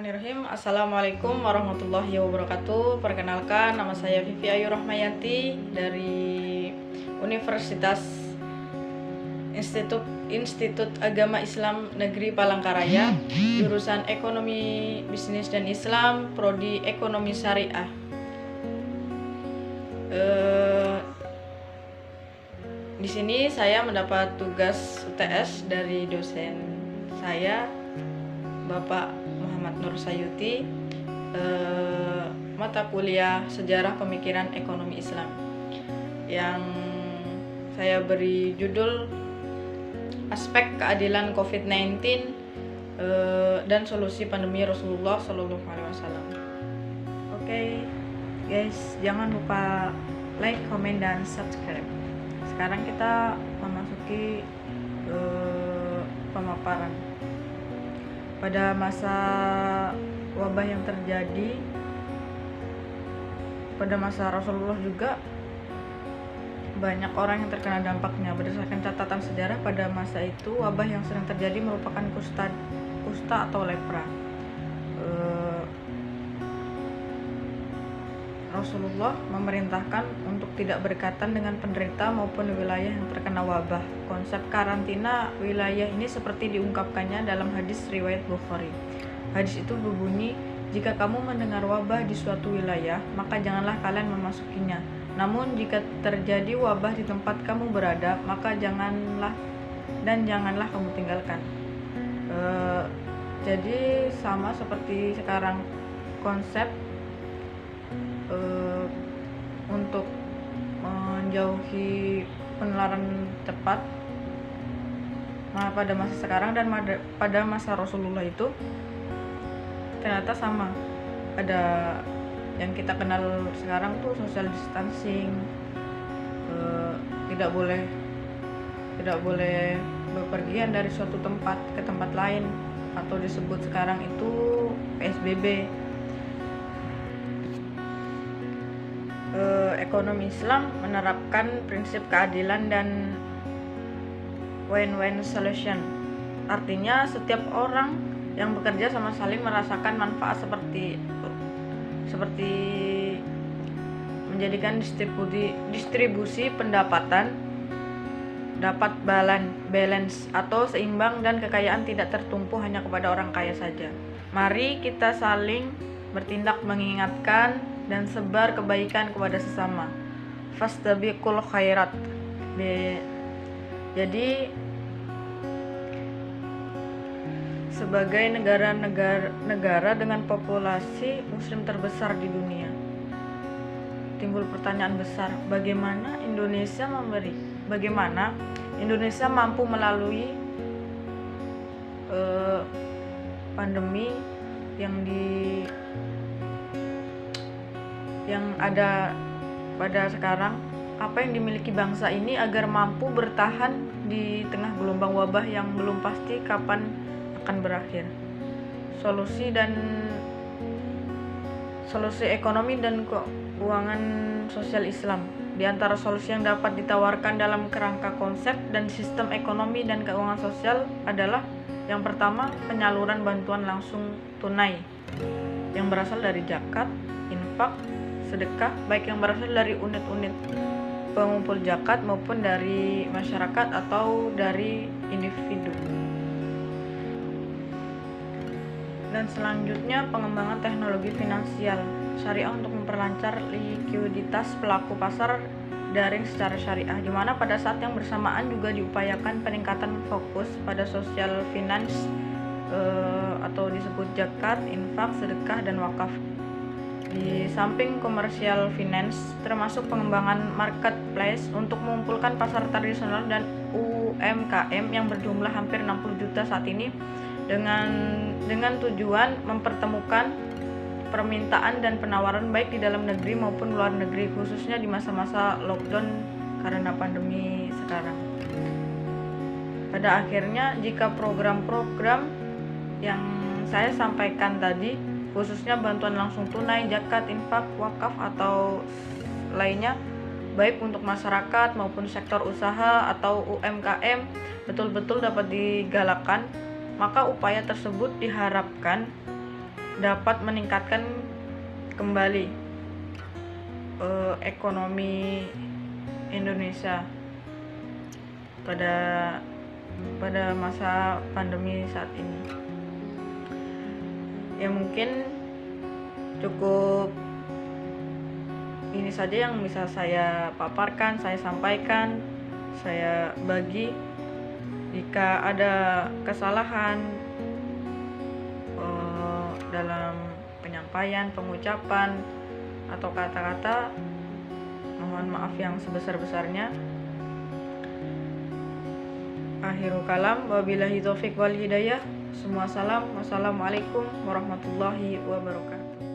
Bismillahirrahmanirrahim. Assalamualaikum warahmatullahi wabarakatuh. Perkenalkan, nama saya Vivi Ayu Rahmayanti dari Universitas Institut Agama Islam Negeri Palangkaraya, jurusan Ekonomi Bisnis dan Islam, prodi Ekonomi Syariah. Di sini saya mendapat tugas UTS dari dosen saya, Bapak Muhammad Nur Sayuti, mata kuliah Sejarah Pemikiran Ekonomi Islam, yang saya beri judul Aspek Keadilan COVID-19 dan Solusi Pandemi Rasulullah Shallallahu Alaihi Wasallam. Oke, guys, jangan lupa like, komen, dan subscribe. Sekarang kita memasuki pemaparan. Pada masa wabah yang terjadi pada masa Rasulullah juga banyak orang yang terkena dampaknya. Berdasarkan catatan sejarah, pada masa itu wabah yang sering terjadi merupakan kusta atau lepra. Rasulullah memerintahkan untuk tidak berdekatan dengan penderita maupun wilayah yang terkena wabah. Konsep karantina wilayah ini seperti diungkapkannya dalam hadis riwayat Bukhari. Hadis itu berbunyi, jika kamu mendengar wabah di suatu wilayah, maka janganlah kalian memasukinya. Namun jika terjadi wabah di tempat kamu berada, maka janganlah kamu tinggalkan. Jadi sama seperti sekarang konsep untuk menjauhi penularan cepat. Nah, pada masa sekarang dan pada masa Rasulullah itu ternyata sama. Ada yang kita kenal sekarang tuh social distancing, tidak boleh bepergian dari suatu tempat ke tempat lain, atau disebut sekarang itu PSBB. Ekonomi Islam menerapkan prinsip keadilan dan win-win solution. Artinya setiap orang yang bekerja sama saling merasakan manfaat seperti menjadikan distribusi pendapatan dapat balance atau seimbang dan kekayaan tidak tertumpu hanya kepada orang kaya saja. Mari kita saling bertindak mengingatkan dan sebar kebaikan kepada sesama. Fastabiqul khairat. Jadi sebagai negara dengan populasi muslim terbesar di dunia, timbul pertanyaan besar, bagaimana Indonesia mampu melalui pandemi yang ada pada sekarang. Apa yang dimiliki bangsa ini agar mampu bertahan di tengah gelombang wabah yang belum pasti kapan akan berakhir. Solusi ekonomi dan keuangan sosial Islam. Di antara solusi yang dapat ditawarkan dalam kerangka konsep dan sistem ekonomi dan keuangan sosial adalah yang pertama, penyaluran bantuan langsung tunai yang berasal dari zakat, infak, sedekah, baik yang berasal dari unit-unit pengumpul zakat maupun dari masyarakat atau dari individu. Dan selanjutnya, pengembangan teknologi finansial syariah untuk memperlancar likuiditas pelaku pasar daring secara syariah, di mana pada saat yang bersamaan juga diupayakan peningkatan fokus pada social finance atau disebut zakat, infak, sedekah, dan wakaf. Di samping komersial finance, termasuk pengembangan marketplace untuk mengumpulkan pasar tradisional dan UMKM yang berjumlah hampir 60 juta saat ini, dengan tujuan mempertemukan permintaan dan penawaran baik di dalam negeri maupun luar negeri, khususnya di masa-masa lockdown karena pandemi sekarang. Pada akhirnya, jika program-program yang saya sampaikan tadi, khususnya bantuan langsung tunai, zakat, infak, wakaf, atau lainnya, baik untuk masyarakat maupun sektor usaha atau UMKM, betul-betul dapat digalakkan, maka upaya tersebut diharapkan dapat meningkatkan kembali ekonomi Indonesia pada masa pandemi saat ini. Ya mungkin cukup ini saja yang bisa saya paparkan, saya sampaikan, saya bagi. Jika ada kesalahan dalam penyampaian, pengucapan, atau kata-kata, mohon maaf yang sebesar-besarnya. Akhirul kalam, wabillahi taufiq wal hidayah. Semua salam. Wassalamualaikum warahmatullahi wabarakatuh.